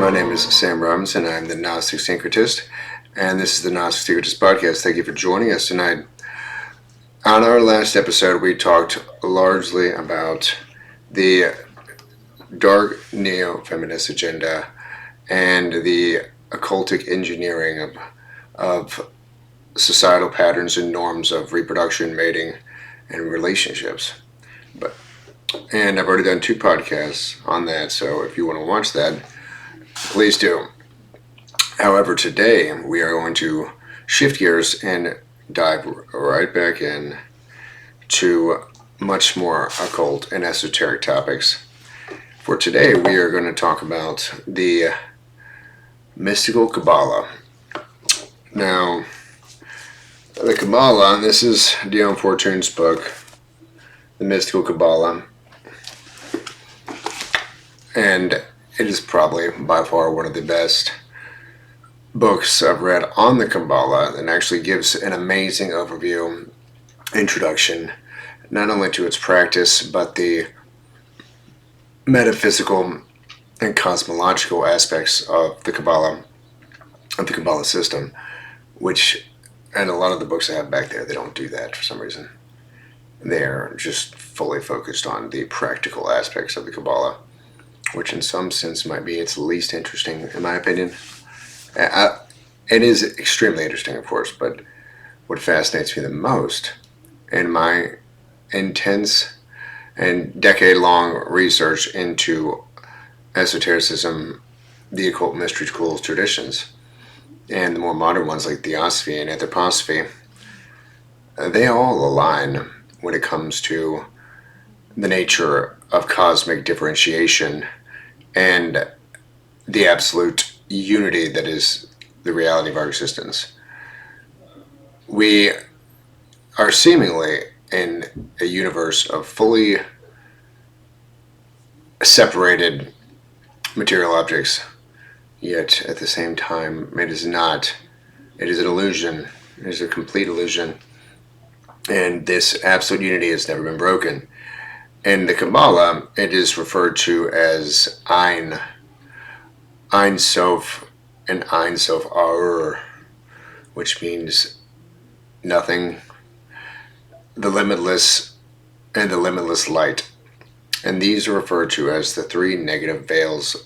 My name is Sam Robinson. I'm the Gnostic Syncretist, and this is the Gnostic Syncretist podcast. Thank you for joining us tonight. On our last episode, we talked largely about the dark neo-feminist agenda and the occultic engineering of societal patterns and norms of reproduction, mating, and relationships. And I've already done 2 podcasts on that, so if you want to watch that, please do. However, today we are going to shift gears and dive right back in to much more occult and esoteric topics. For today, we are going to talk about the mystical Kabbalah. Now, the Kabbalah, and this is Dion Fortune's book, The Mystical Kabbalah, and it is probably by far one of the best books I've read on the Kabbalah, and actually gives an amazing overview, introduction, not only to its practice, but the metaphysical and cosmological aspects of the Kabbalah system, which, and a lot of the books I have back there, they don't do that for some reason. They're just fully focused on the practical aspects of the Kabbalah, which in some sense might be its least interesting, in my opinion. It is extremely interesting, of course, but what fascinates me the most in my intense and decade-long research into esotericism, the occult mystery schools traditions, and the more modern ones like theosophy and anthroposophy, they all align when it comes to the nature of cosmic differentiation and the absolute unity that is the reality of our existence. We are seemingly in a universe of fully separated material objects, yet at the same time it is not. It is an illusion. It is a complete illusion, and this absolute unity has never been broken. In the Kabbalah, it is referred to as Ein Sof, and Ein Sof Aur, which means nothing, the limitless, and the limitless light. And these are referred to as the 3 negative veils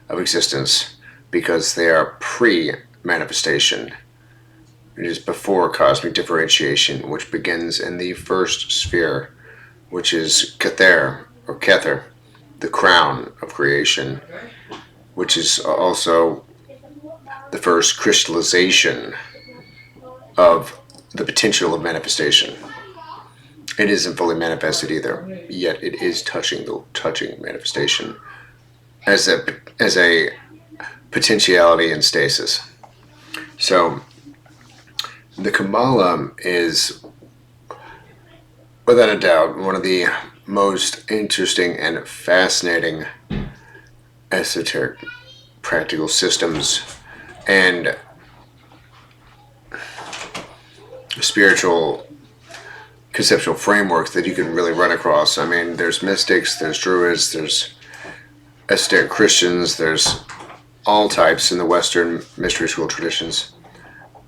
of existence because they are pre-manifestation. It is before cosmic differentiation, which begins in the first sphere, which is Kether, or Kether, the crown of creation, which is also the first crystallization of the potential of manifestation. It isn't fully manifested either, yet it is touching manifestation as a potentiality in stasis. So the Kabbalah is, without a doubt, one of the most interesting and fascinating esoteric practical systems and spiritual conceptual frameworks that you can really run across. I mean, there's mystics, there's druids, there's esoteric Christians, there's all types in the Western mystery school traditions.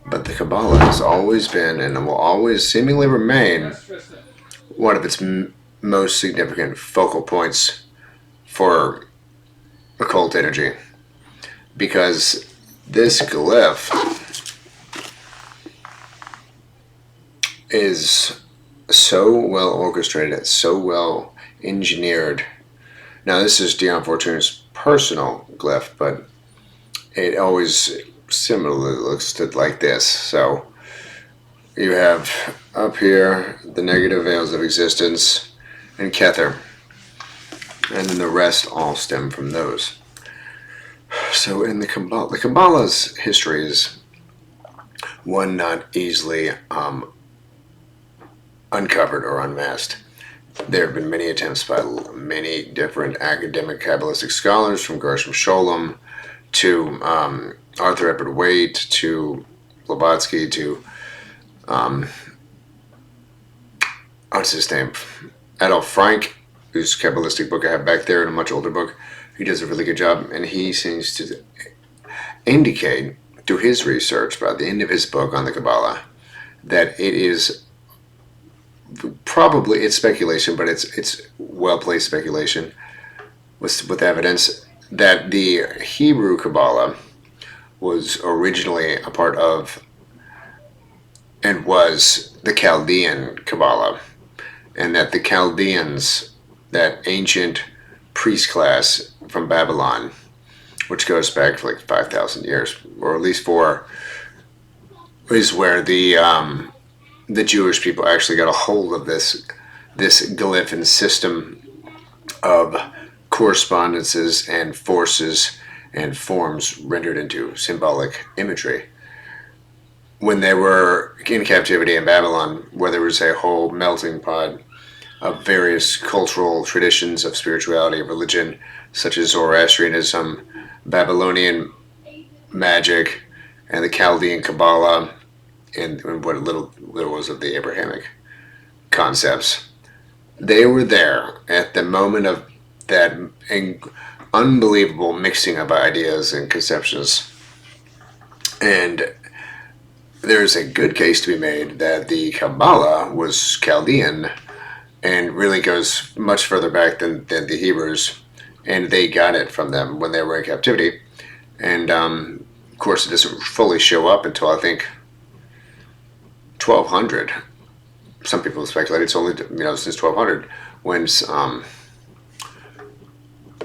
But the Kabbalah has always been and will always seemingly remain one of its most significant focal points for occult energy, because this glyph is so well orchestrated, so well engineered. Now, this is Dion Fortune's personal glyph, but it always similarly looks like this. So you have up here the negative veils of existence and Kether, and then the rest all stem from those. So in the Kabbalah's history is one not easily uncovered or unmasked. There have been many attempts by many different academic Kabbalistic scholars, from Gershom Scholem to Arthur Edward Waite to Blavatsky to what's his name? Adolf Frank, whose Kabbalistic book I have back there, and a much older book, he does a really good job, and he seems to indicate through his research by the end of his book on the Kabbalah that it is probably, it's speculation, but it's well-placed speculation with evidence that the Hebrew Kabbalah was originally a part of and was the Chaldean Kabbalah, and that the Chaldeans, that ancient priest class from Babylon, which goes back for like 5,000 years, or at least 4, is where the Jewish people actually got a hold of this glyph and system of correspondences and forces and forms rendered into symbolic imagery. When they were in captivity in Babylon, where there was a whole melting pot of various cultural traditions of spirituality, religion, such as Zoroastrianism, Babylonian magic, and the Chaldean Kabbalah, and what little there was of the Abrahamic concepts. They were there at the moment of that unbelievable mixing of ideas and conceptions. And there's a good case to be made that the Kabbalah was Chaldean and really goes much further back than the Hebrews, and they got it from them when they were in captivity. And of course, it doesn't fully show up until I think 1200. Some people speculate it's only since 1200 when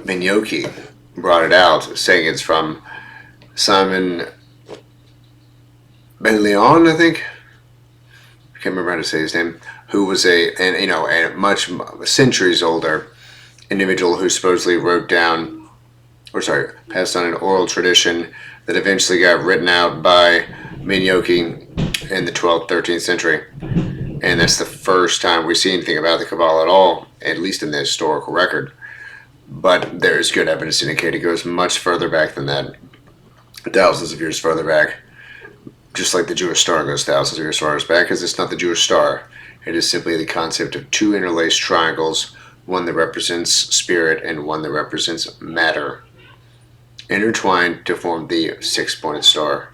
Minyoki brought it out, saying it's from Simon Ben Leon, I think. I can't remember how to say his name. Who was a much centuries older individual who supposedly passed on an oral tradition that eventually got written out by Minyoki in the 12th, 13th century. And that's the first time we see anything about the Kabbalah at all, at least in the historical record. But there is good evidence to indicate it goes much further back than that, thousands of years further back. Just like the Jewish star goes thousands of years far back, because it's not the Jewish star. It is simply the concept of two interlaced triangles, one that represents spirit and one that represents matter, intertwined to form the six-pointed star,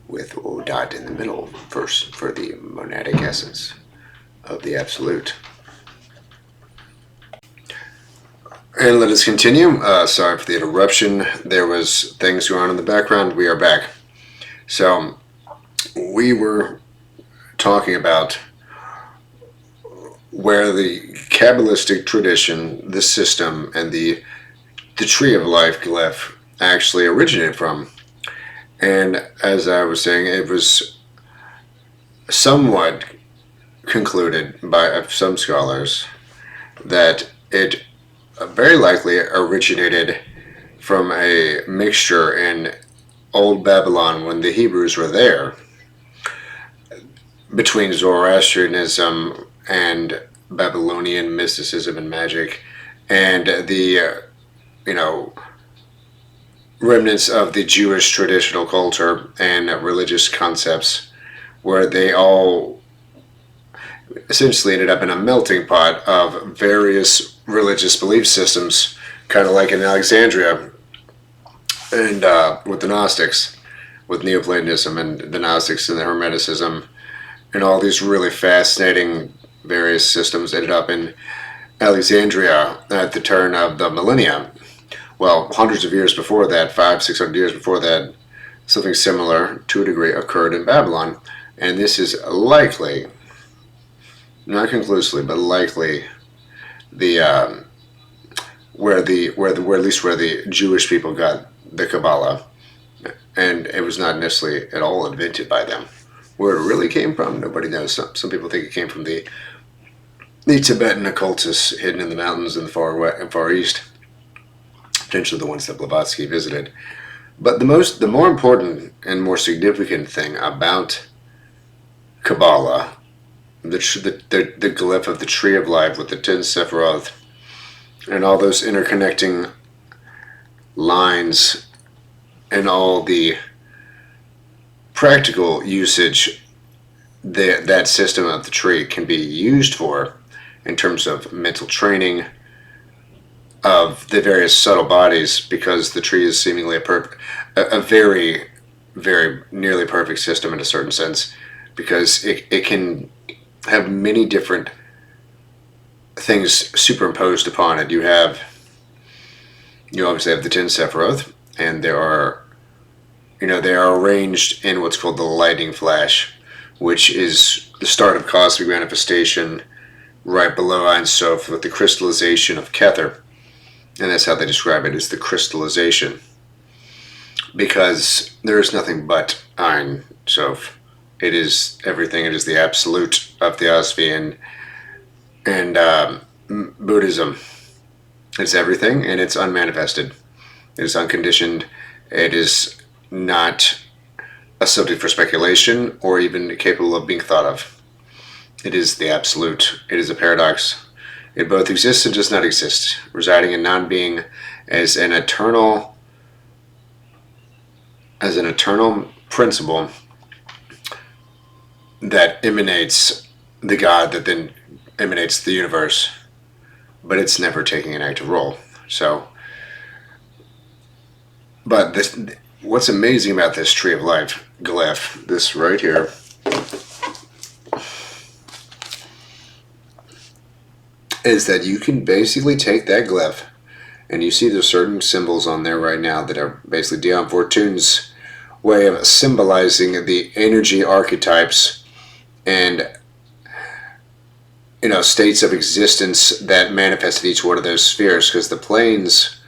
with O dot in the middle, first for the monadic essence of the Absolute. And let us continue. Sorry for the interruption. There was things going on in the background. We are back. So we were talking about where the Kabbalistic tradition, the system, and the Tree of Life Glyph actually originated from. And as I was saying, it was somewhat concluded by some scholars that it very likely originated from a mixture in Old Babylon when the Hebrews were there, between Zoroastrianism and Babylonian mysticism and magic, and the remnants of the Jewish traditional culture and religious concepts, where they all essentially ended up in a melting pot of various religious belief systems, kind of like in Alexandria, and with the Gnostics, with Neoplatonism and the Gnostics and the Hermeticism, and all these really fascinating various systems ended up in Alexandria at the turn of the millennia. Well, hundreds of years before that, 500-600 years before that, something similar to a degree occurred in Babylon, and this is likely, not conclusively, but likely the where at least where the Jewish people got the Kabbalah, and it was not necessarily at all invented by them. Where it really came from, nobody knows. Some people think it came from the Tibetan occultists hidden in the mountains in the far east, potentially the ones that Blavatsky visited. But the more important and more significant thing about Kabbalah, the glyph of the Tree of Life with the 10 Sephiroth and all those interconnecting lines and all the practical usage that system of the tree can be used for in terms of mental training, of the various subtle bodies, because the tree is seemingly a very, very nearly perfect system in a certain sense, because it can have many different things superimposed upon it. You obviously have the 10 Sephiroth, and they are arranged in what's called the lightning flash, which is the start of cosmic manifestation, right below Ein Sof with the crystallization of Kether. And that's how they describe it, is the crystallization. Because there is nothing but Ein Sof. It is everything. It is the absolute of Theosophy and Buddhism. It's everything, and it's unmanifested. It is unconditioned. It is not a subject for speculation or even capable of being thought of. It is the absolute. It is a paradox. It both exists and does not exist, residing in non-being as an eternal principle that emanates the God that then emanates the universe, but it's never taking an active role. So, but what's amazing about this Tree of Life Glyph, this right here, is that you can basically take that glyph, and you see there's certain symbols on there right now that are basically Dion Fortune's way of symbolizing the energy archetypes and states of existence that manifest in each one of those spheres, because the planes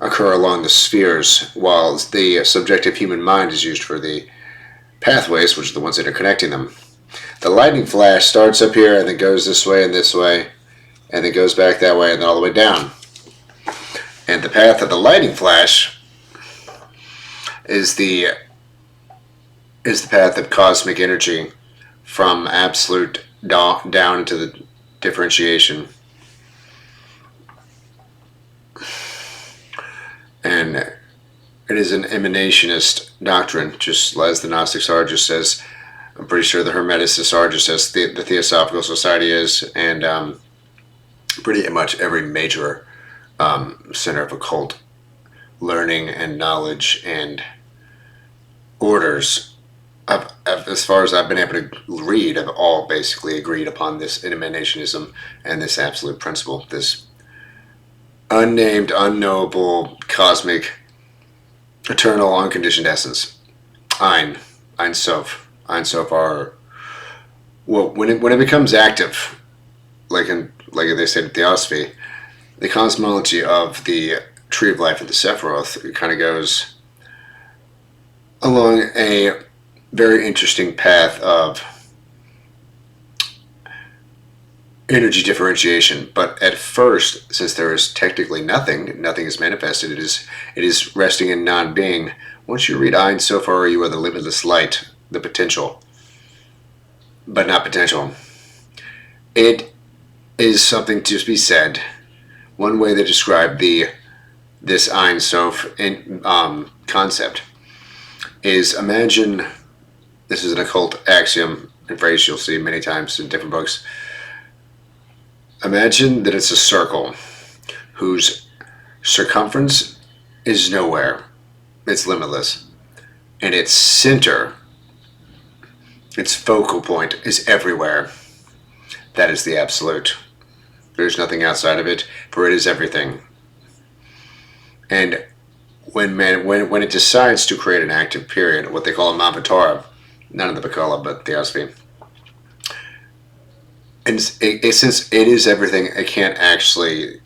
occur along the spheres, while the subjective human mind is used for the pathways, which are the ones that are connecting them. The lightning flash starts up here and then goes this way, and then goes back that way, and then all the way down. And the path of the lightning flash is the path of cosmic energy from absolute down into the differentiation. And it is an emanationist doctrine, just as the Gnostics are, just as I'm pretty sure the Hermeticists are, just as the Theosophical Society is, and pretty much every major center of occult learning and knowledge and orders, as far as I've been able to read, have all basically agreed upon this emanationism and this absolute principle, this unnamed, unknowable, cosmic, eternal, unconditioned essence. Ein Sof. Ein Sof are, well, when it becomes active, like they said in Theosophy, the cosmology of the Tree of Life and the Sephiroth, it kind of goes along a very interesting path of energy differentiation. But at first, since there is technically nothing is manifested, it is resting in non-being. Once you read Ein Sof, you are the limitless light, the potential, but not potential. It is something to be said. One way they describe this Ein Sof concept is, imagine, this is an occult axiom and phrase you'll see many times in different books. Imagine that it's a circle whose circumference is nowhere. It's limitless. And its center, its focal point, is everywhere. That is the absolute. There's nothing outside of it, for it is everything. And when it decides to create an active period, what they call a Mavatara, not in the Kabbalah, but Theosophy, and since it is everything, it can't actually,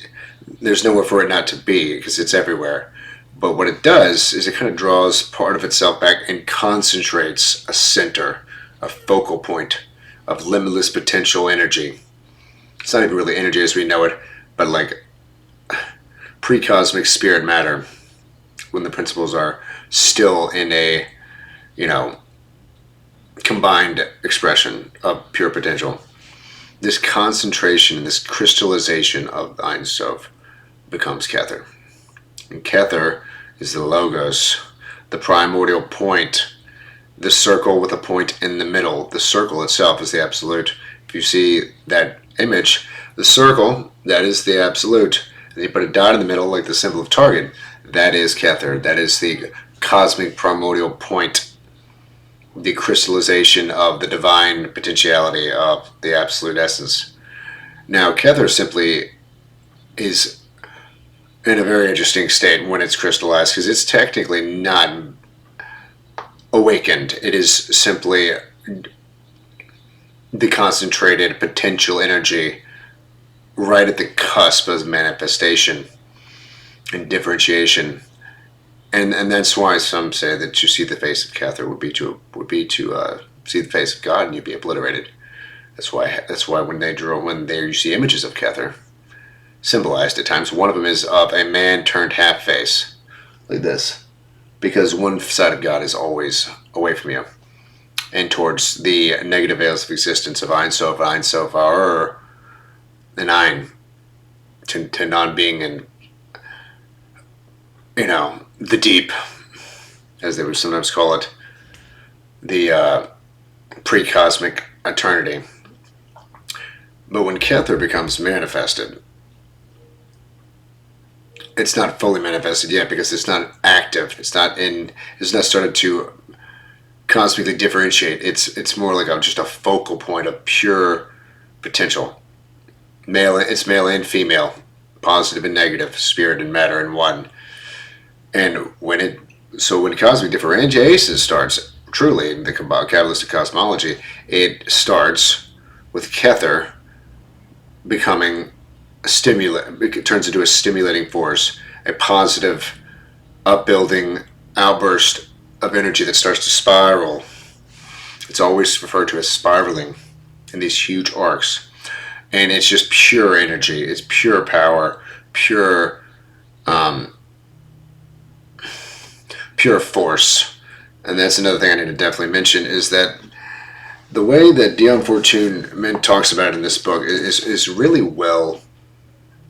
there's nowhere for it not to be, because it's everywhere. But what it does is it kind of draws part of itself back and concentrates a center, a focal point of limitless potential energy. It's not even really energy as we know it, but like pre-cosmic spirit matter, when the principles are still in a, combined expression of pure potential. This concentration, this crystallization of Ein Sof becomes Kether. And Kether is the logos, the primordial point, the circle with a point in the middle. The circle itself is the absolute. If you see that image, the circle, that is the absolute, Then you put a dot in the middle, like the symbol of target. That is Kether. That is the cosmic primordial point, the crystallization of the divine potentiality of the absolute essence. Now, Kether simply is in a very interesting state when it's crystallized, because it's technically not awakened. It is simply the concentrated potential energy right at the cusp of manifestation and differentiation. And that's why some say that to see the face of Kether would be to see the face of God, and you'd be obliterated. That's why when you see images of Kether symbolized at times, one of them is of a man turned half face, like this, because one side of God is always away from you and towards the negative veils of existence of Ein Sof, or an Ein, to non-being and, the deep, as they would sometimes call it, the pre-cosmic eternity. But when Kether becomes manifested, it's not fully manifested yet because it's not active. It's not started to cosmically differentiate. It's more like just a focal point of pure potential. It's male and female, positive and negative, spirit and matter in one. And when cosmic differentiation starts truly in the Kabbalistic Cosmology, it starts with Kether becoming a stimulant. It turns into a stimulating force, a positive, upbuilding outburst of energy that starts to spiral. It's always referred to as spiraling in these huge arcs, and it's just pure energy. It's pure power, pure force. And that's another thing I need to definitely mention, is that the way that Dion Fortune talks about it in this book is really well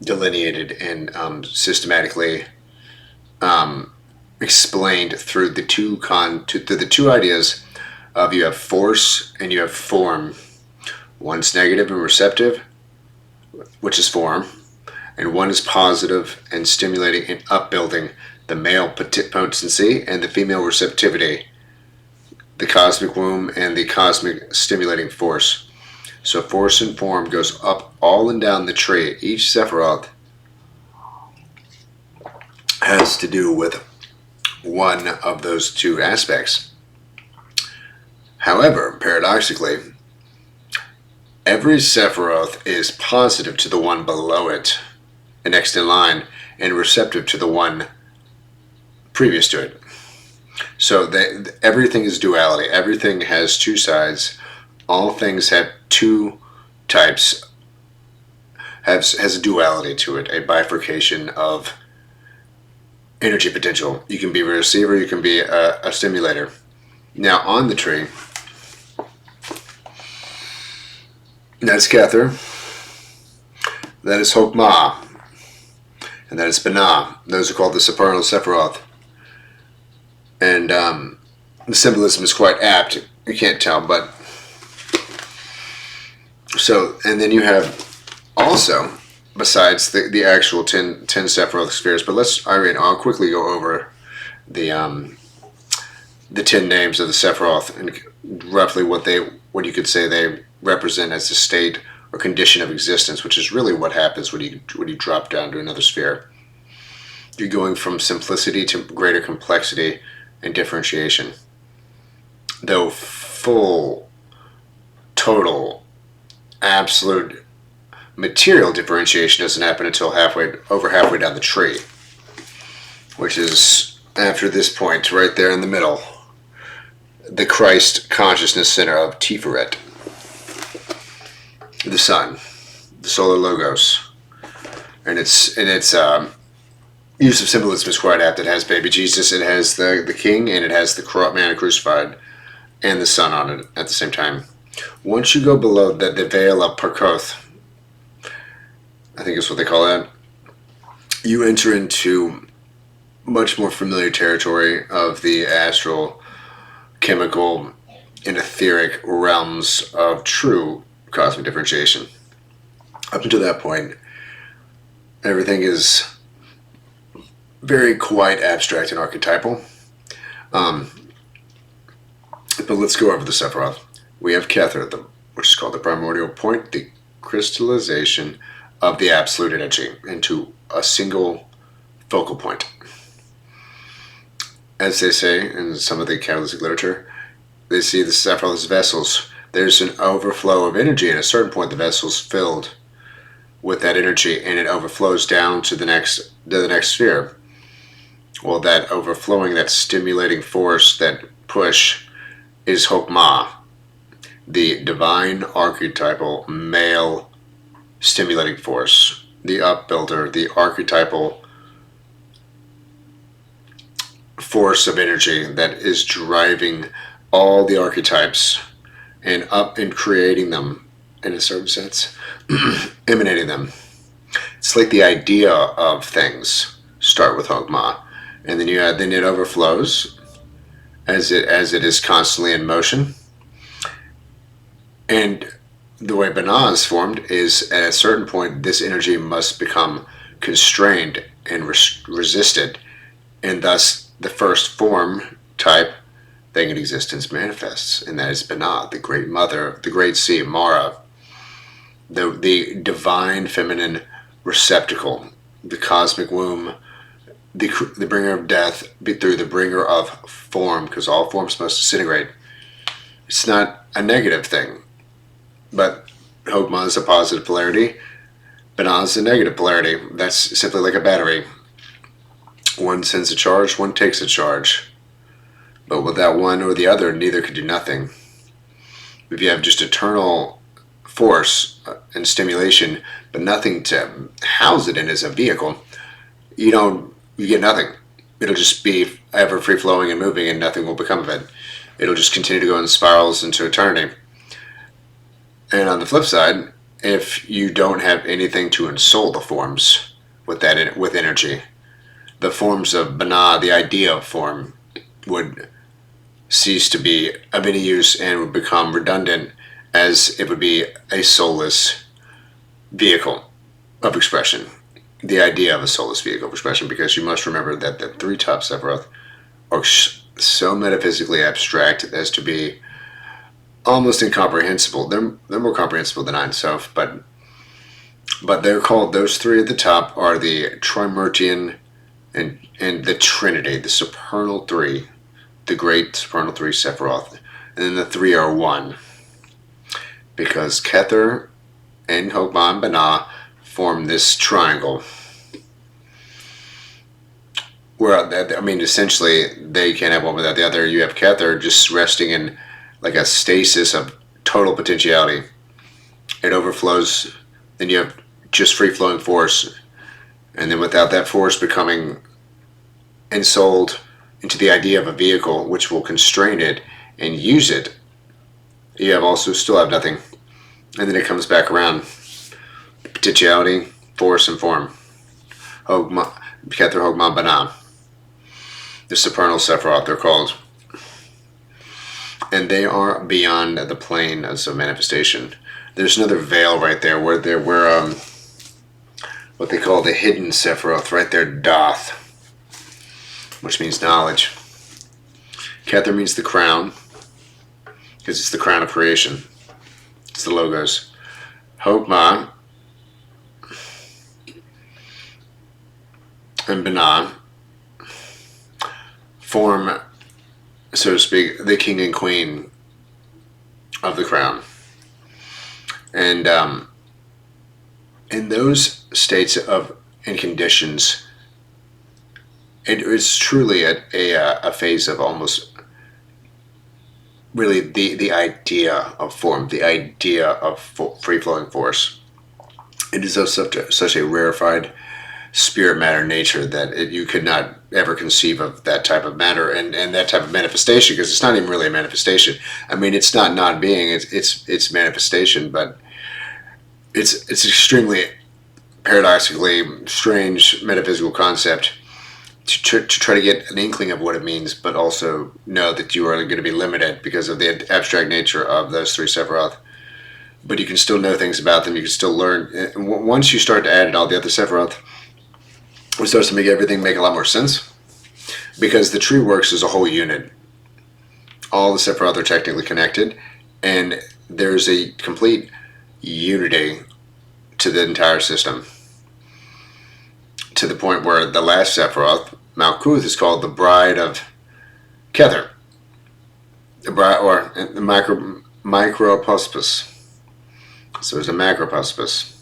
delineated and systematically explained through the two ideas of, you have force and you have form. One's negative and receptive, which is form, and one is positive and stimulating and upbuilding, the male potency and the female receptivity, the cosmic womb and the cosmic stimulating force. So force and form goes up all and down the tree. Each Sephiroth has to do with one of those two aspects. However, paradoxically, every Sephiroth is positive to the one below it, and next in line, and receptive to the one previous to it. So everything is duality. Everything has two sides. All things have two types. Has a duality to it, a bifurcation of energy potential. You can be a receiver, you can be a stimulator. Now on the tree, that's Kether, that is Hokmah, and that is Binah. Those are called the supernal Sephiroth. And the symbolism is quite apt. You can't tell, but so, and then you have also, besides the actual 10 Sephiroth spheres, but I'll quickly go over the 10 names of the Sephiroth and roughly what you could say they represent as a state or condition of existence, which is really what happens when you drop down to another sphere. You're going from simplicity to greater complexity and differentiation. Though full, total, absolute material differentiation doesn't happen until over halfway down the tree, which is after this point right there in the middle, the Christ consciousness center of Tiferet, the sun, the solar logos, and its use of symbolism is quite apt. It has baby Jesus, it has the king, and it has the man crucified and the sun on it at the same time. Once you go below the veil of Parkoth, I think is what they call that, you enter into much more familiar territory of the astral, chemical, and etheric realms of true cosmic differentiation. Up until that point, Everything is very quite abstract and archetypal. But let's go over the Sephiroth. We have Kether, which is called the Primordial Point, the crystallization of the absolute energy into a single focal point. As they say in some of the Kabbalistic literature, they see the Sephiroth as vessels. There's an overflow of energy. At a certain point, the vessel's filled with that energy, and it overflows down to the next sphere. Well, that overflowing, that stimulating force, that push, is Hokmah, the divine archetypal male stimulating force, the upbuilder, the archetypal force of energy that is driving all the archetypes and up and creating them in a certain sense, emanating them. It's like the idea of things start with Hokmah, and then it overflows as it is constantly in motion. And the way Binah is formed is at a certain point this energy must become constrained and resisted, and thus the first form type thing in existence manifests, and that is Binah, the great mother, the great sea, Mara, the divine feminine receptacle, the cosmic womb, the bringer of death through the bringer of form, because all forms must disintegrate. It's not a negative thing, but Hokmah is a positive polarity, Binah is a negative polarity. That's simply like a battery. One sends a charge, one takes a charge. But without one or the other, neither could do nothing. If you have just eternal force and stimulation, but nothing to house it in as a vehicle, you get nothing. It'll just be ever free-flowing and moving, and nothing will become of it. It'll just continue to go in spirals into eternity. And on the flip side, if you don't have anything to ensoul the forms with energy, the forms of Binah, the idea of form, would cease to be of any use and would become redundant, as it would be a soulless vehicle of expression. The idea of a soulless vehicle of expression, because you must remember that the three top Sephiroth are so metaphysically abstract as to be almost incomprehensible. They're more comprehensible than Ein Sof, but they're called, those three at the top are the Trimurtian and the Trinity, the supernal three, the great supernal three Sephiroth, and then the three are one, because Kether and Hokmah and Binah form this triangle, where essentially they can't have one without the other. You have Kether just resting in like a stasis of total potentiality. It overflows, then you have just free-flowing force, and then without that force becoming ensouled into the idea of a vehicle which will constrain it and use it, you still have nothing. And then it comes back around. Potentiality, force, and form. Kether, Hokmah, Binah. The supernal Sephiroth, they're called. And they are beyond the plane of manifestation. There's another veil right there where what they call the hidden Sephiroth right there, Doth, which means knowledge. Kether means the crown, because it's the crown of creation. It's the logos. Hokmah and Binah form, so to speak, the king and queen of the crown. And in those states and conditions, it's truly a phase of almost really the idea of form, the idea of free-flowing force. It is of such a rarefied spirit matter nature that you could not ever conceive of that type of matter and that type of manifestation, because it's not even really a manifestation. It's not non-being, it's manifestation, but it's extremely paradoxically strange metaphysical concept to try to get an inkling of what it means, but also know that you are going to be limited because of the abstract nature of those three Sephiroth. But you can still know things about them. You can still learn. Once you start to add in all the other Sephiroth, it starts to make everything make a lot more sense, because the tree works as a whole unit. All the Sephiroth are technically connected, and there's a complete unity to the entire system, to the point where the last Sephiroth, Malkuth, is called the Bride of Kether, the bride, or the micropospus. So there's a macropospus,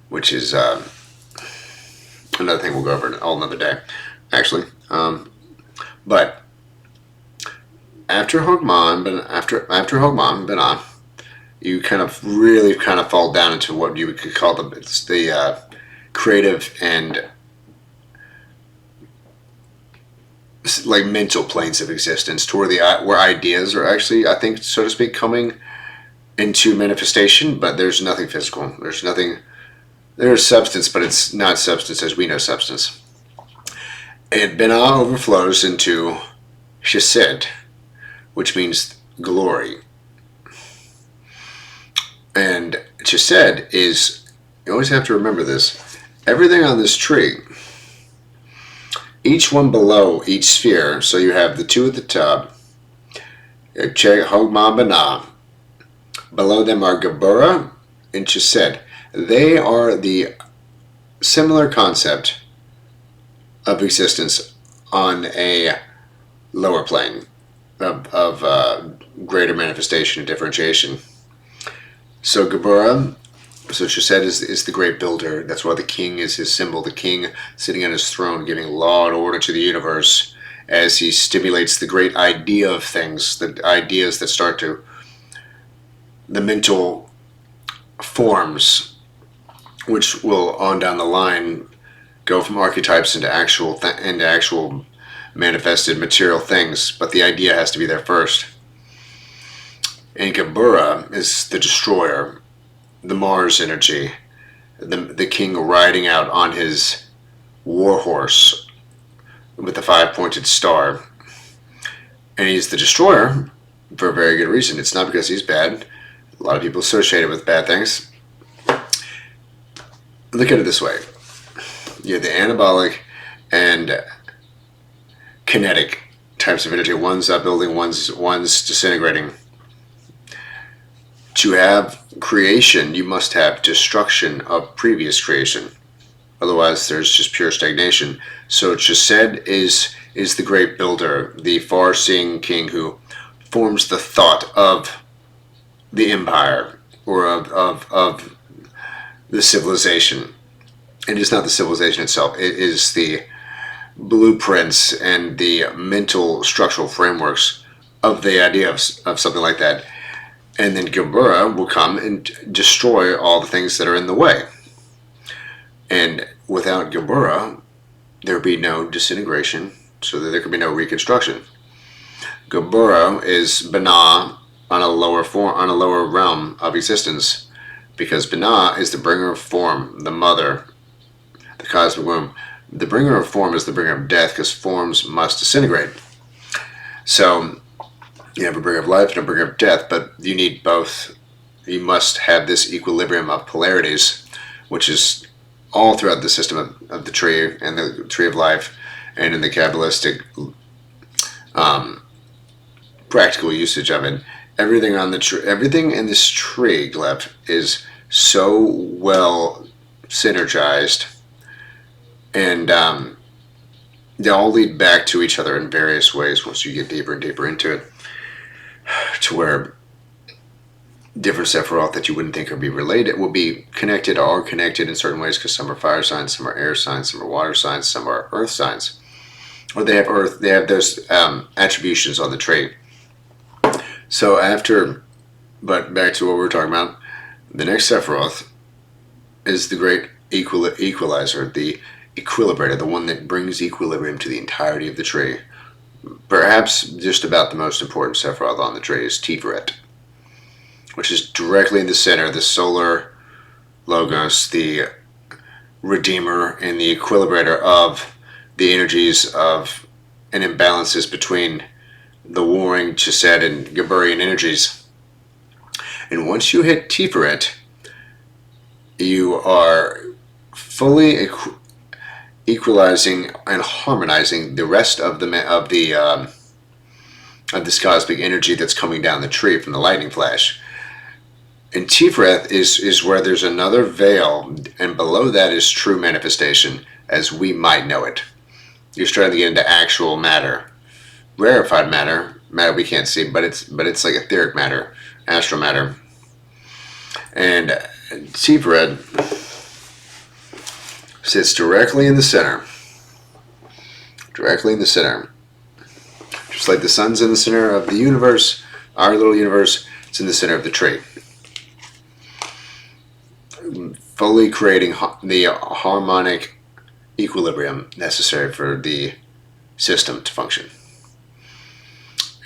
which is another thing we'll go over all another day, actually. But after Hogman, after Hogman Benah, you kind of really fall down into what you could call the creative and like mental planes of existence, to where ideas are actually, I think, so to speak, coming into manifestation. But there's nothing physical. There's nothing. There's substance, but it's not substance as we know substance. And Binah overflows into Chesed, which means glory. And Chesed is, you always have to remember this, everything on this tree, each one below each sphere, so you have the two at the top, Hogma Binah, below them are Geburah and Chesed. They are the similar concept of existence on a lower plane of greater manifestation and differentiation. So Geburah, so Chesed is the great builder. That's why the king is his symbol. The king sitting on his throne, giving law and order to the universe as he stimulates the great idea of things, the ideas that start to, the mental forms, which will on down the line go from archetypes into actual manifested material things. But the idea has to be there first. And Geburah is the destroyer, the Mars energy, the king riding out on his war horse with the 5-pointed star. And he's the destroyer for a very good reason. It's not because he's bad. A lot of people associate it with bad things. Look at it this way. You have the anabolic and kinetic types of energy. One's upbuilding, one's disintegrating. To have creation, you must have destruction of previous creation. Otherwise, there's just pure stagnation. So Chesed is the great builder, the far-seeing king who forms the thought of the empire, or of the civilization. It is not the civilization itself. It is the blueprints and the mental structural frameworks of the idea of something like that. And then Geburah will come and destroy all the things that are in the way. And without Geburah, there would be no disintegration, so that there could be no reconstruction. Geburah is Binah on a lower realm of existence, because Binah is the bringer of form, the mother, the cosmic womb. The bringer of form is the bringer of death, because forms must disintegrate. So you have a bringer of life and a bringer of death, but you need both. You must have this equilibrium of polarities, which is all throughout the system of the tree and the Tree of Life, and in the Kabbalistic practical usage of it. Everything on the everything in this tree glyph is so well synergized, and they all lead back to each other in various ways once you get deeper and deeper into it, to where different Sephiroth that you wouldn't think would be related will be connected, or are connected in certain ways, because some are fire signs, some are air signs, some are water signs, some are earth signs, or they have those attributions on the tree. So but back to what we were talking about, the next Sephiroth is the great equalizer, the equilibrator, the one that brings equilibrium to the entirety of the tree. Perhaps just about the most important Sephiroth on the tree is Tiferet, which is directly in the center, the solar logos, the redeemer and the equilibrator of the energies of and imbalances between the warring Chesed and Geburah energies. And once you hit Tiferet, you are fully equalizing and harmonizing the rest of this cosmic energy that's coming down the tree from the lightning flash. And Sephiroth is where there's another veil, and below that is true manifestation, as we might know it. You're starting to get into actual matter, rarefied matter we can't see, but it's like etheric matter, astral matter. And Sephiroth sits directly in the center. Directly in the center. Just like the sun's in the center of the universe, our little universe, it's in the center of the tree. Fully creating the harmonic equilibrium necessary for the system to function.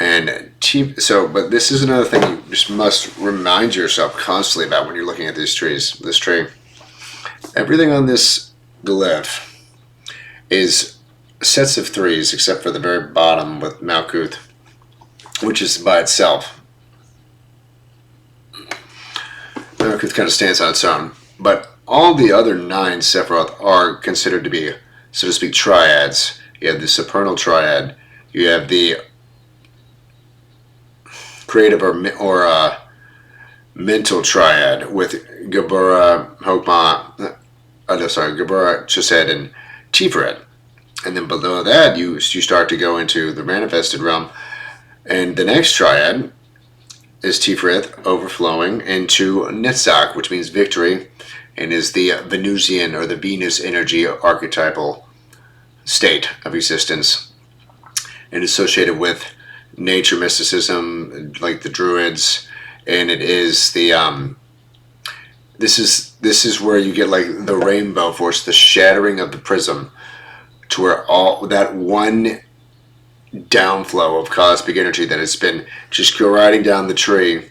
And but this is another thing you just must remind yourself constantly about when you're looking at these trees. This tree, everything on this glyph is sets of threes, except for the very bottom with Malkuth, which is by itself. Malkuth kind of stands on its own, but all the other 9 Sephiroth are considered to be, so to speak, triads. You have the supernal triad. You have the creative or mental triad with Gabura, Hokmah, Gabura, Chesed, and Tiferet. And then below that, you start to go into the manifested realm. And the next triad is Tiferet overflowing into Netzach, which means victory, and is the Venusian or the Venus energy archetypal state of existence, and associated with nature mysticism, like the Druids. And it is the this is where you get like the rainbow force, the shattering of the prism, to where all that one downflow of cosmic energy that has been just gliding down the tree,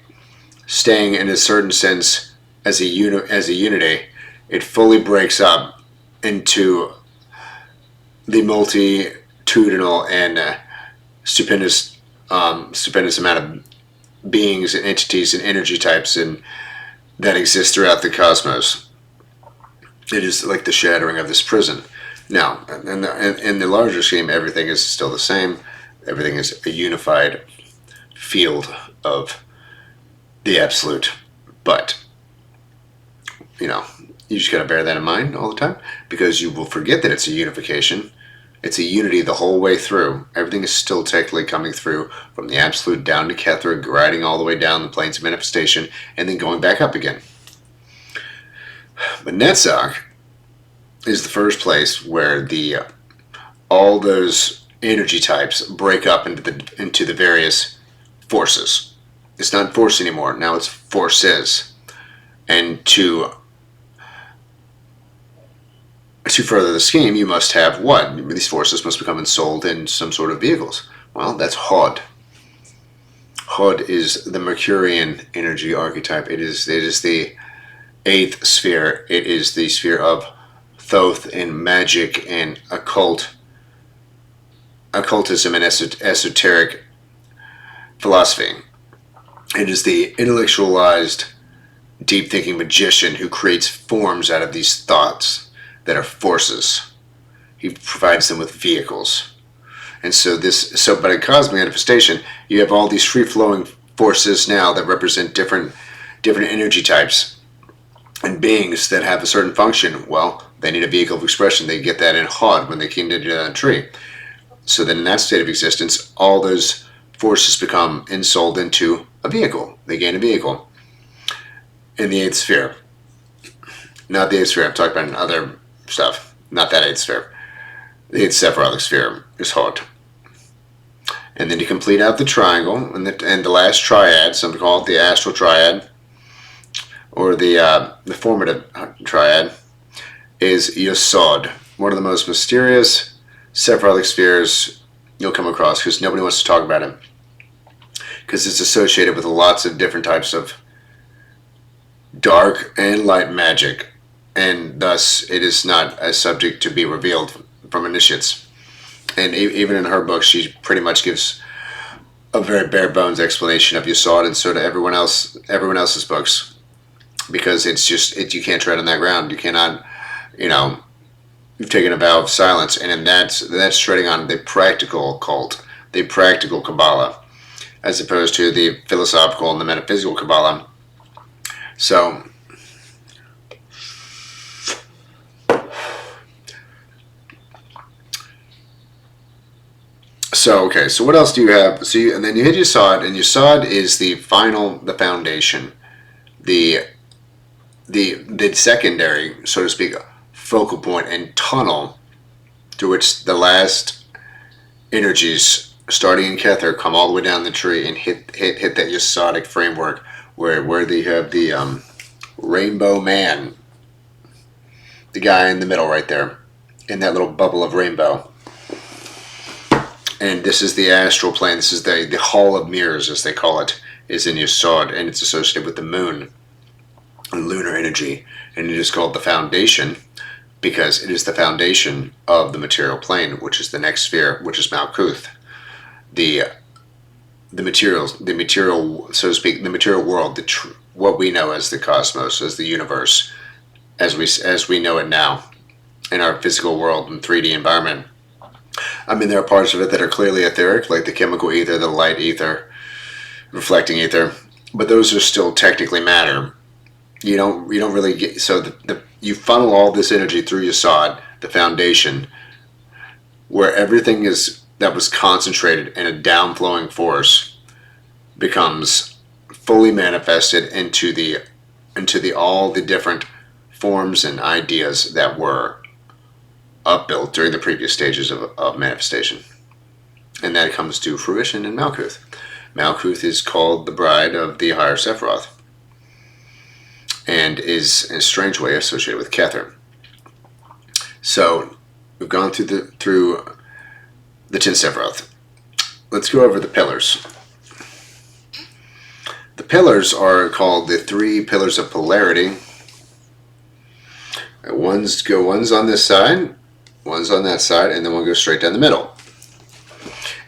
staying in a certain sense as a unity, it fully breaks up into the multitudinal and stupendous amount of beings and entities and energy types and that exist throughout the cosmos. It is like the shattering of this prison. Now, in the larger scheme, everything is still the same. Everything is a unified field of the absolute. But, you just got to bear that in mind all the time, because you will forget that it's a unification. It's a unity the whole way through. Everything is still technically coming through from the absolute down to Kether, riding all the way down the planes of manifestation, and then going back up again. But Netzach is the first place where all those energy types break up into the various forces. It's not force anymore. Now it's forces. And to further the scheme, you must have what? These forces must become ensouled in some sort of vehicles. Well, that's Hod. Hod is the Mercurian energy archetype. It is the 8th sphere. It is the sphere of Thoth and magic and occultism and esoteric philosophy. It is the intellectualized, deep-thinking magician who creates forms out of these thoughts that are forces. He provides them with vehicles. And but in cosmic manifestation, you have all these free-flowing forces now that represent different energy types and beings that have a certain function. Well, they need a vehicle of expression. They get that in Hod when they came to that tree. So then in that state of existence, all those forces become ensouled into a vehicle. They gain a vehicle in the 8th sphere. Not the 8th sphere, I'm talking about other stuff. Not that 8th sphere. The 8th Sephiroth sphere is Hod. And then you complete out the triangle, and the last triad, some call it the astral triad, or the formative triad, is Yesod, one of the most mysterious Sephiroth spheres you'll come across, because nobody wants to talk about him, because it's associated with lots of different types of dark and light magic, and thus it is not a subject to be revealed from initiates. And even in her book, she pretty much gives a very bare bones explanation of Yesod, and so do everyone else's books, because it's just you can't tread on that ground. You cannot, you've taken a vow of silence, and that's treading on the practical occult, the practical Kabbalah, as opposed to the philosophical and the metaphysical Kabbalah. So okay, so what else do you have? So and then you hit Yesod, and Yesod is the foundation, the secondary, so to speak, focal point and tunnel through which the last energies, starting in Kether, come all the way down the tree and hit that Yesodic framework where they have the rainbow man, the guy in the middle right there, in that little bubble of rainbow. And this is the astral plane. This is the Hall of Mirrors, as they call it, is in Yesod, and it's associated with the moon and lunar energy. And it is called the foundation because it is the foundation of the material plane, which is the next sphere, which is Malkuth. The material, so to speak, the material world, what we know as the cosmos, as the universe, as we know it now in our physical world and 3D environment. I mean, there are parts of it that are clearly etheric, like the chemical ether, the light ether, reflecting ether, but those are still technically matter. You don't really get, so you funnel all this energy through Yesod, the foundation, where everything that was concentrated in a downflowing force becomes fully manifested into all the different forms and ideas that were upbuilt during the previous stages of manifestation. And that comes to fruition in Malkuth. Malkuth is called the bride of the higher Sephiroth, and is in a strange way associated with Kether. So we've gone through the 10 Sephiroth. Let's go over the pillars. The pillars are called the 3 Pillars of Polarity. One's on this side, one's on that side, and then one goes straight down the middle.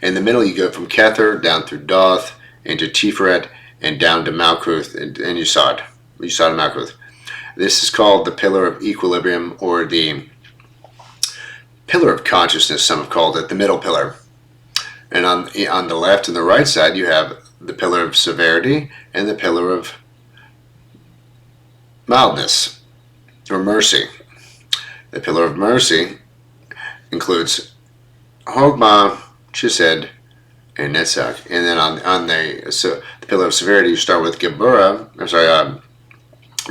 In the middle, you go from Kether down through Doth into Tiferet and down to Malkuth and Yesod and Malkuth. This is called the Pillar of Equilibrium, or the Pillar of Consciousness. Some have called it the middle pillar. And on the left and the right side, you have the Pillar of Severity and the Pillar of Mildness, or Mercy. The Pillar of Mercy includes Hogma, Chised, and Netzach. And then on the Pillar of Severity, you start with Gebura,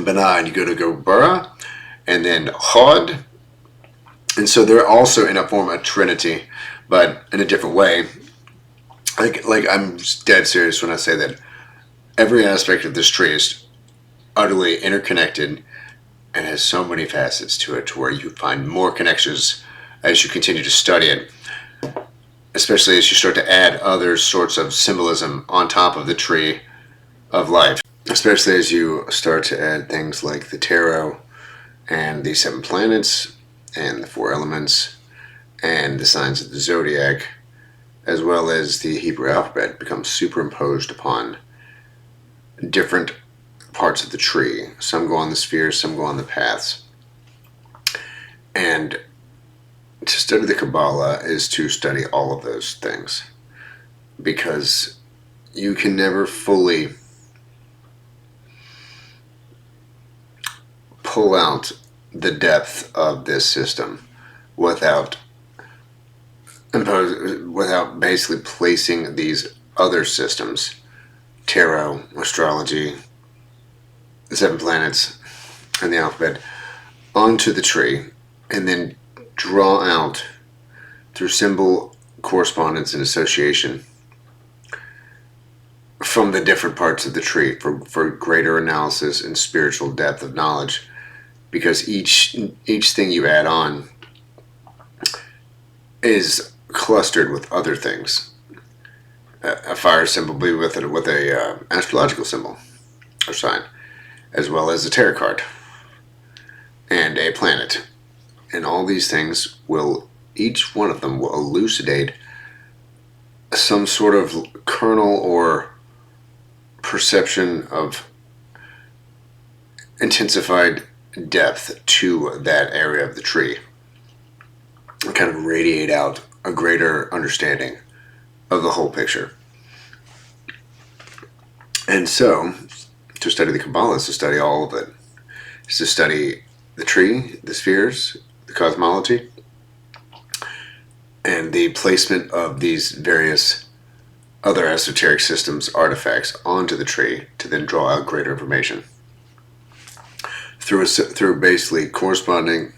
Bana, and you go to Gebura, and then Hod. And so they're also in a form of Trinity, but in a different way. Like I'm dead serious when I say that every aspect of this tree is utterly interconnected and has so many facets to it, to where you find more connections as you continue to study it, especially as you start to add other sorts of symbolism on top of the Tree of Life, especially as you start to add things like the tarot and the 7 planets and the 4 elements and the signs of the zodiac, as well as the Hebrew alphabet, becomes superimposed upon different parts of the tree. Some go on the spheres, some go on the paths. And to study the Kabbalah is to study all of those things, because you can never fully pull out the depth of this system without basically placing these other systems, tarot, astrology, the 7 planets, and the alphabet, onto the tree, and then draw out through symbol correspondence and association from the different parts of the tree for greater analysis and spiritual depth of knowledge, because each thing you add on is clustered with other things. A fire symbol will be with a astrological symbol or sign, as well as a tarot card and a planet. And all these things each one of them will elucidate some sort of kernel or perception of intensified depth to that area of the tree. kind of radiate out a greater understanding of the whole picture. And so, to study the Kabbalah is to study all of it. It's to study the tree, the spheres, the cosmology, and the placement of these various other esoteric systems artifacts onto the tree to then draw out greater information through basically corresponding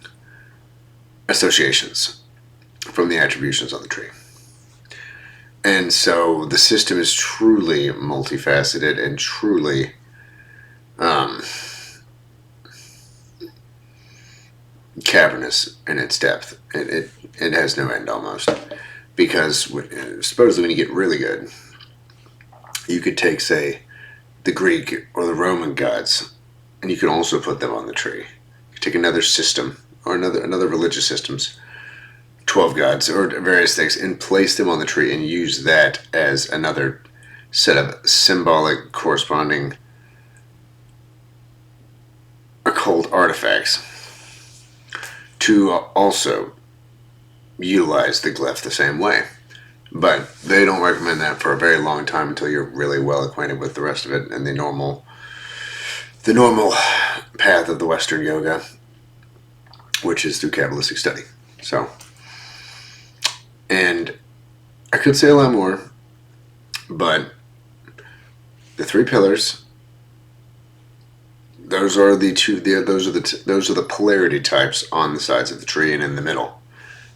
associations from the attributions on the tree. And so the system is truly multifaceted and truly cavernous in its depth. It has no end almost. Because supposedly when you get really good, you could take, say, the Greek or the Roman gods, and you could also put them on the tree. You could take another system or another religious systems, 12 gods or various things, and place them on the tree and use that as another set of symbolic corresponding occult artifacts to also utilize the glyph the same way. But they don't recommend that for a very long time until you're really well acquainted with the rest of it and the normal path of the Western yoga, which is through Kabbalistic study. So, and I could say a lot more, but the three pillars, those are the polarity types on the sides of the tree and in the middle.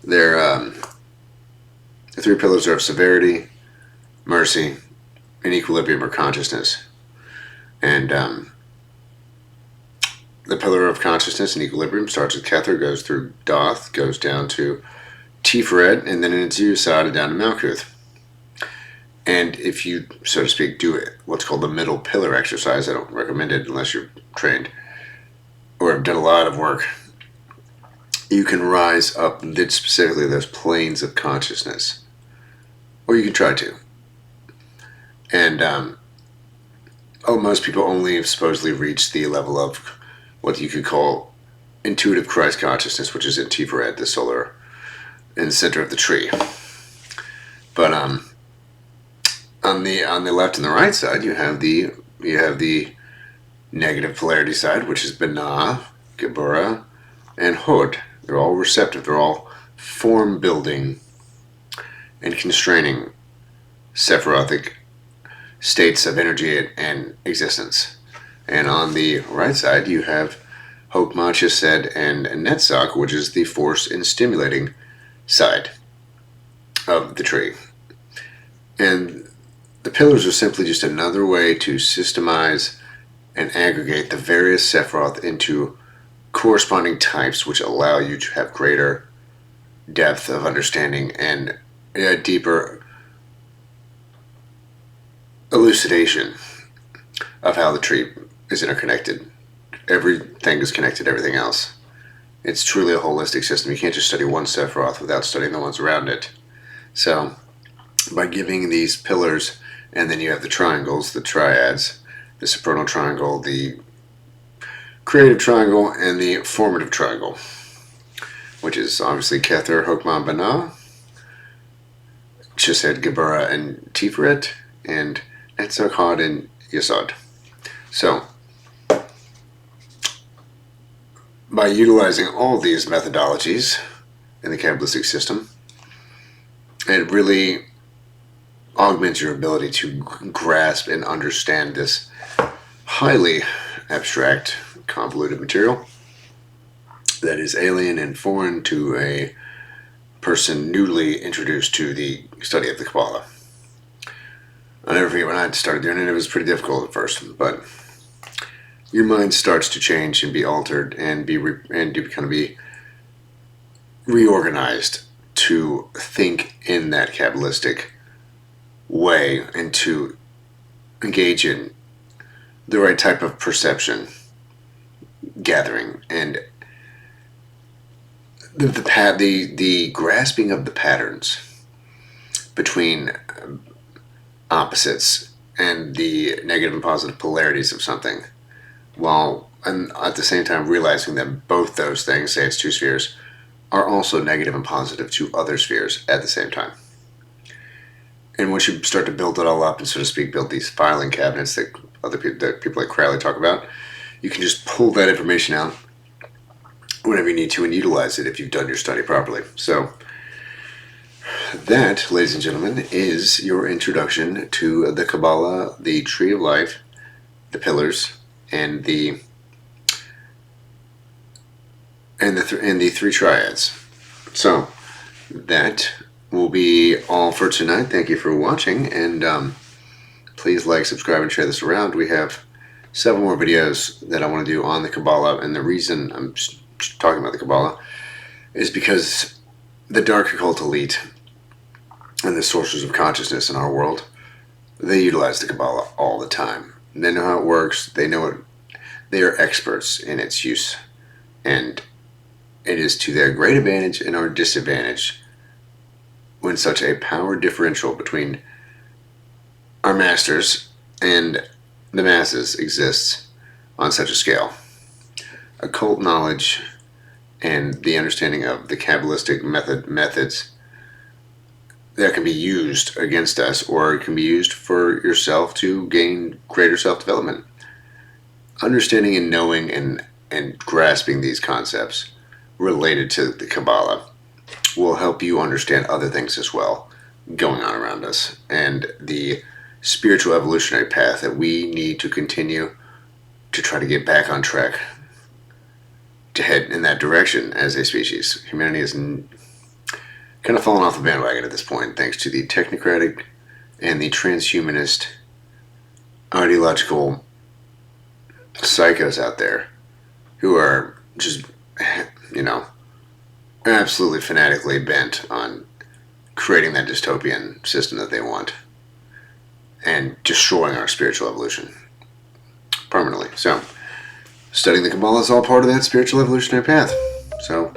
They're the three pillars are of severity, mercy, and equilibrium or consciousness. And the pillar of consciousness and equilibrium starts with Kether, goes through Doth, goes down to Tiferet, and then in its Usada down to Malkuth. And if you, so to speak, do it, what's called the middle pillar exercise, I don't recommend it unless you're trained or have done a lot of work, you can rise up specifically those planes of consciousness. Or you can try to. And most people only supposedly reach the level of what you could call intuitive Christ consciousness, which is in Tiferet, the solar, in the center of the tree. But on the left and the right side, you have the negative polarity side, which is Binah, Geburah, and Hod. They're all receptive. They're all form building and constraining Sephirothic states of energy and existence. And on the right side, you have Hokmah, Chesed, and Netzach, which is the force and stimulating side of the tree. And the pillars are simply just another way to systemize and aggregate the various Sephiroth into corresponding types, which allow you to have greater depth of understanding and a deeper elucidation of how the tree is interconnected. Everything is connected to everything else. It's truly a holistic system. You can't just study one Sephiroth without studying the ones around it. So, by giving these pillars, and then you have the triangles, the triads, the supernal triangle, the creative triangle, and the formative triangle, which is obviously Kether, Hokmah, Binah, Chesed, Geburah, and Tiferet, and Netzach, Hod, and Yesod. So, by utilizing all these methodologies in the Kabbalistic system, it really augments your ability to grasp and understand this highly abstract, convoluted material that is alien and foreign to a person newly introduced to the study of the Kabbalah. I'll never forget when I started doing it, it was pretty difficult at first, but your mind starts to change and be altered and be reorganized to think in that Kabbalistic way and to engage in the right type of perception gathering and the grasping of the patterns between opposites and the negative and positive polarities of something, while and at the same time realizing that both those things, say it's two spheres, are also negative and positive to other spheres at the same time. And once you start to build it all up and, so to speak, build these filing cabinets that people like Crowley talk about, you can just pull that information out whenever you need to and utilize it if you've done your study properly. So that, ladies and gentlemen, is your introduction to the Kabbalah, the Tree of Life, the Pillars, and the three triads. So that will be all for tonight. Thank you for watching, and please like, subscribe, and share this around. We have several more videos that I want to do on the Kabbalah, and the reason I'm talking about the Kabbalah is because the dark occult elite and the sources of consciousness in our world, they utilize the Kabbalah all the time. They know how it works. They know it. They are experts in its use, and it is to their great advantage and our disadvantage when such a power differential between our masters and the masses exists on such a scale. Occult knowledge and the understanding of the Kabbalistic methods that can be used against us, or it can be used for yourself to gain greater self-development. Understanding and knowing and grasping these concepts related to the Kabbalah will help you understand other things as well going on around us, and the spiritual evolutionary path that we need to continue to try to get back on track to head in that direction as a species. Humanity is kind of fallen off the bandwagon at this point, thanks to the technocratic and the transhumanist ideological psychos out there who are just, absolutely fanatically bent on creating that dystopian system that they want and destroying our spiritual evolution permanently. So, studying the Kabbalah is all part of that spiritual evolutionary path. So,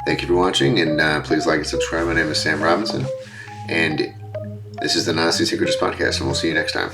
thank you for watching, and please like and subscribe. My name is Sam Robinson, and this is the Nazi Secretist Podcast, and we'll see you next time.